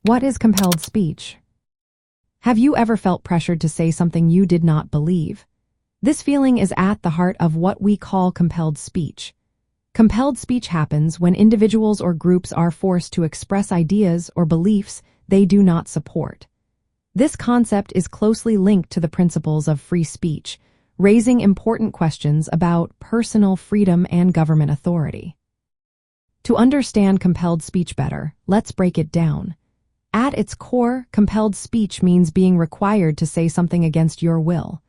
What is compelled speech? Have you ever felt pressured to say something you did not believe? This feeling is at the heart of what we call compelled speech. Compelled speech happens when individuals or groups are forced to express ideas or beliefs they do not support. This concept is closely linked to the principles of free speech, raising important questions about personal freedom and government authority. To understand compelled speech better, let's break it down. At its core, compelled speech means being required to say something against your will.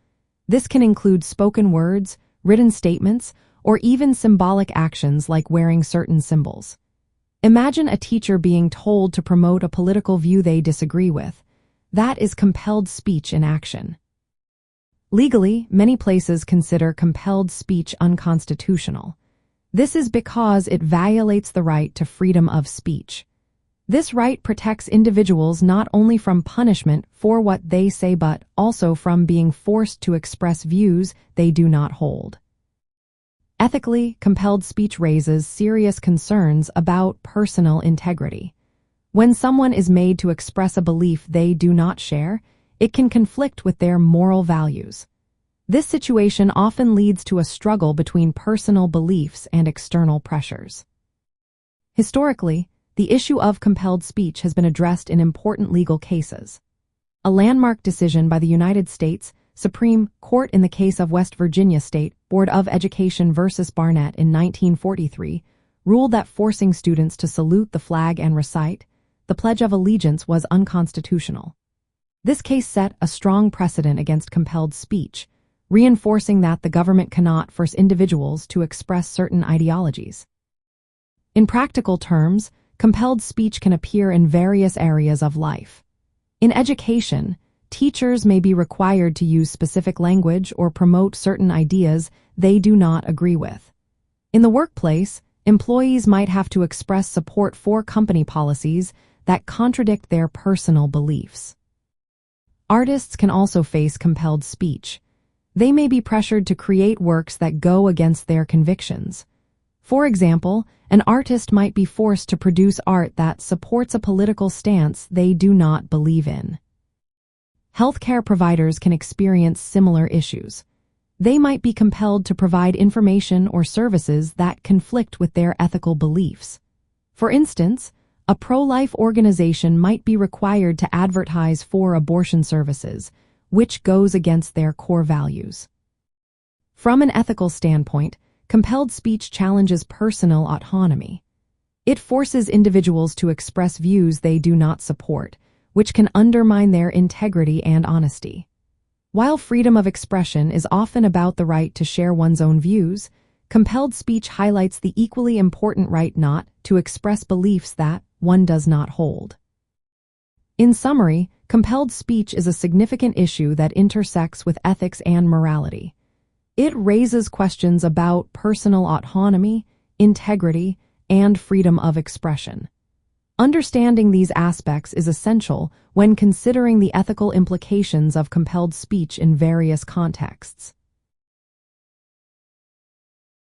This can include spoken words, written statements, or even symbolic actions like wearing certain symbols. Imagine a teacher being told to promote a political view they disagree with. That is compelled speech in action. Legally, many places consider compelled speech unconstitutional. This is because it violates the right to freedom of speech. This right protects individuals not only from punishment for what they say but also from being forced to express views they do not hold. Ethically, compelled speech raises serious concerns about personal integrity. When someone is made to express a belief they do not share, it can conflict with their moral values. This situation often leads to a struggle between personal beliefs and external pressures. Historically, the issue of compelled speech has been addressed in important legal cases. A landmark decision by the United States Supreme Court in the case of West Virginia State Board of Education versus Barnett in 1943 ruled that forcing students to salute the flag and recite the Pledge of Allegiance was unconstitutional. This case set a strong precedent against compelled speech, reinforcing that the government cannot force individuals to express certain ideologies. In practical terms, compelled speech can appear in various areas of life. In education, teachers may be required to use specific language or promote certain ideas they do not agree with. In the workplace, employees might have to express support for company policies that contradict their personal beliefs. Artists can also face compelled speech. They may be pressured to create works that go against their convictions. For example, an artist might be forced to produce art that supports a political stance they do not believe in. Healthcare providers can experience similar issues. They might be compelled to provide information or services that conflict with their ethical beliefs. For instance, a pro-life organization might be required to advertise for abortion services, which goes against their core values. From an ethical standpoint, compelled speech challenges personal autonomy. It forces individuals to express views they do not support, which can undermine their integrity and honesty. While freedom of expression is often about the right to share one's own views, compelled speech highlights the equally important right not to express beliefs that one does not hold. In summary, compelled speech is a significant issue that intersects with ethics and morality. It raises questions about personal autonomy, integrity, and freedom of expression. Understanding these aspects is essential when considering the ethical implications of compelled speech in various contexts.